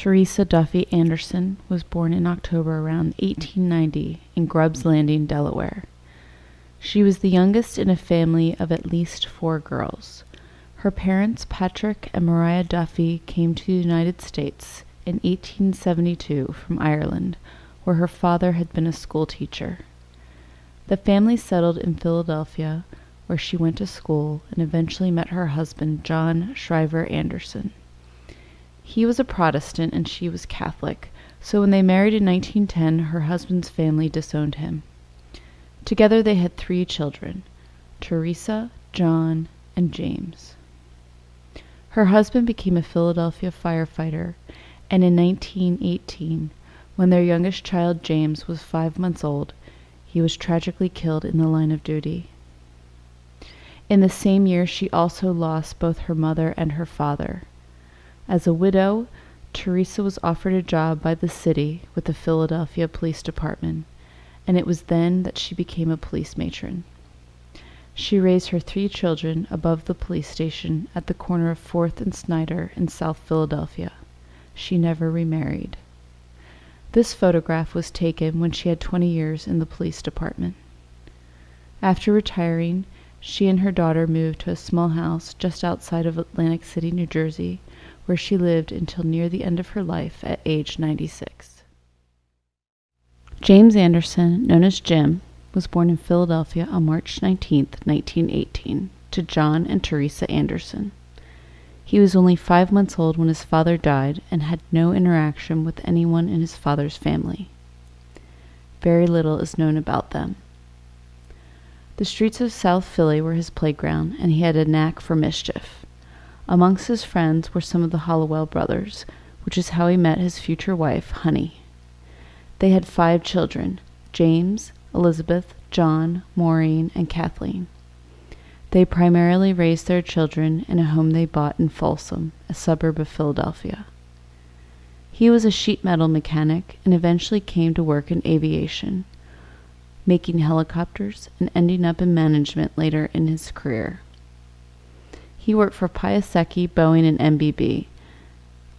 Teresa Duffy Anderson was born in October around 1890 in Grubbs Landing, Delaware. She was the youngest in a family of at least 4 girls. Her parents, Patrick and Mariah Duffy, came to the United States in 1872 from Ireland, where her father had been a school teacher. The family settled in Philadelphia, where she went to school and eventually met her husband, John Shriver Anderson. He was a Protestant and she was Catholic, so when they married in 1910, her husband's family disowned him. Together they had 3 children, Teresa, John, and James. Her husband became a Philadelphia firefighter, and in 1918, when their youngest child, James, was 5 months old, he was tragically killed in the line of duty. In the same year, she also lost both her mother and her father. As a widow, Teresa was offered a job by the city with the Philadelphia Police Department, and it was then that she became a police matron. She raised her 3 children above the police station at the corner of 4th and Snyder in South Philadelphia. She never remarried. This photograph was taken when she had 20 years in the police department. After retiring, she and her daughter moved to a small house just outside of Atlantic City, New Jersey, where she lived until near the end of her life at age 96. James Anderson, known as Jim, was born in Philadelphia on March 19, 1918, to John and Teresa Anderson. He was only 5 months old when his father died and had no interaction with anyone in his father's family. Very little is known about them. The streets of South Philly were his playground, and he had a knack for mischief. Amongst his friends were some of the Hollowell brothers, which is how he met his future wife, Honey. They had 5 children, James, Elizabeth, John, Maureen, and Kathleen. They primarily raised their children in a home they bought in Folsom, a suburb of Philadelphia. He was a sheet metal mechanic and eventually came to work in aviation, making helicopters and ending up in management later in his career. He worked for Piasecki, Boeing, and MBB.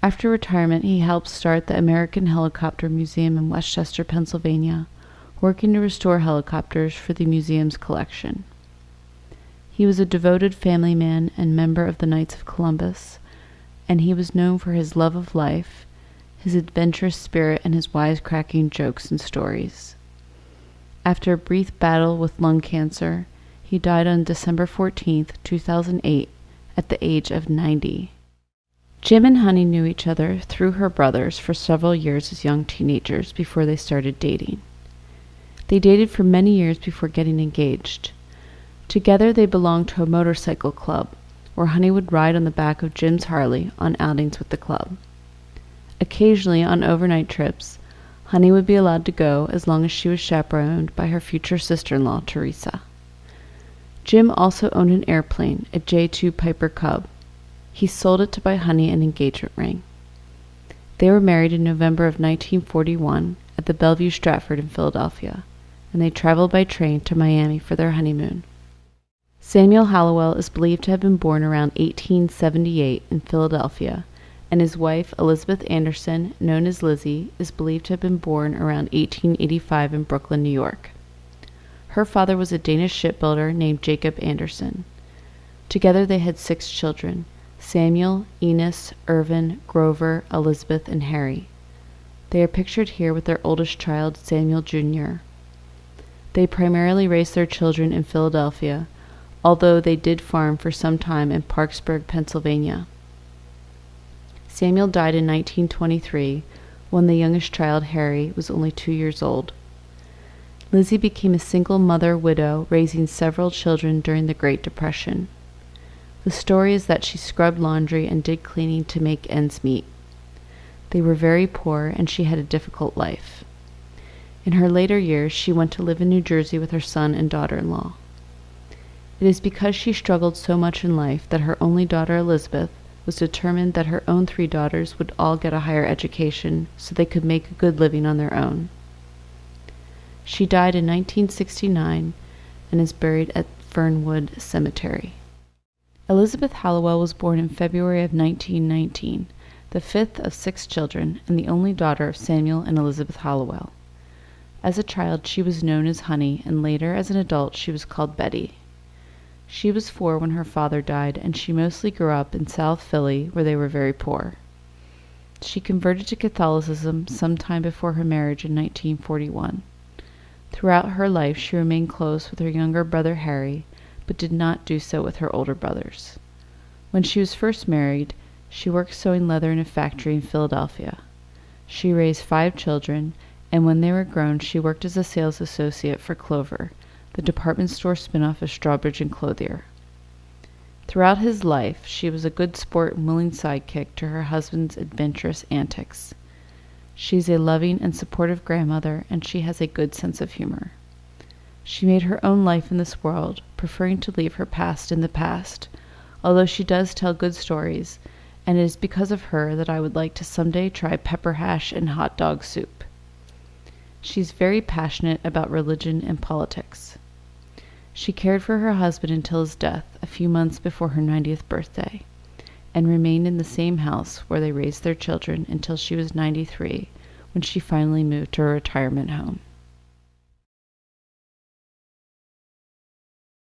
After retirement, he helped start the American Helicopter Museum in Westchester, Pennsylvania, working to restore helicopters for the museum's collection. He was a devoted family man and member of the Knights of Columbus, and he was known for his love of life, his adventurous spirit, and his wisecracking jokes and stories. After a brief battle with lung cancer, he died on December 14, 2008, at the age of 90. Jim and Honey knew each other through her brothers for several years as young teenagers before they started dating. They dated for many years before getting engaged. Together they belonged to a motorcycle club, where Honey would ride on the back of Jim's Harley on outings with the club. Occasionally, on overnight trips, Honey would be allowed to go as long as she was chaperoned by her future sister-in-law, Teresa. Jim also owned an airplane, a J-2 Piper Cub. He sold it to buy Honey an engagement ring. They were married in November of 1941 at the Bellevue Stratford in Philadelphia, and they traveled by train to Miami for their honeymoon. Samuel Hallowell is believed to have been born around 1878 in Philadelphia, and his wife, Elizabeth Anderson, known as Lizzie, is believed to have been born around 1885 in Brooklyn, New York. Her father was a Danish shipbuilder named Jacob Anderson. Together they had 6 children, Samuel, Enos, Irvin, Grover, Elizabeth, and Harry. They are pictured here with their oldest child, Samuel Jr. They primarily raised their children in Philadelphia, although they did farm for some time in Parksburg, Pennsylvania. Samuel died in 1923, when the youngest child, Harry, was only 2 years old. Lizzie became a single mother widow, raising several children during the Great Depression. The story is that she scrubbed laundry and did cleaning to make ends meet. They were very poor, and she had a difficult life. In her later years, she went to live in New Jersey with her son and daughter-in-law. It is because she struggled so much in life that her only daughter, Elizabeth, was determined that her own 3 daughters would all get a higher education so they could make a good living on their own. She died in 1969 and is buried at Fernwood Cemetery. Elizabeth Hallowell was born in February of 1919, the fifth of 6 children and the only daughter of Samuel and Elizabeth Hallowell. As a child, she was known as Honey, and later, as an adult, she was called Betty. She was 4 when her father died, and she mostly grew up in South Philly, where they were very poor. She converted to Catholicism sometime before her marriage in 1941. Throughout her life, she remained close with her younger brother Harry, but did not do so with her older brothers. When she was first married, she worked sewing leather in a factory in Philadelphia. She raised 5 children, and when they were grown, she worked as a sales associate for Clover, the department store spin-off of Strawbridge and Clothier. Throughout his life, she was a good sport and willing sidekick to her husband's adventurous antics. She's a loving and supportive grandmother, and she has a good sense of humor. She made her own life in this world, preferring to leave her past in the past, although she does tell good stories, and it is because of her that I would like to someday try pepper hash and hot dog soup. She's very passionate about religion and politics. She cared for her husband until his death a few months before her 90th birthday, and remained in the same house where they raised their children until she was 93, when she finally moved to her retirement home.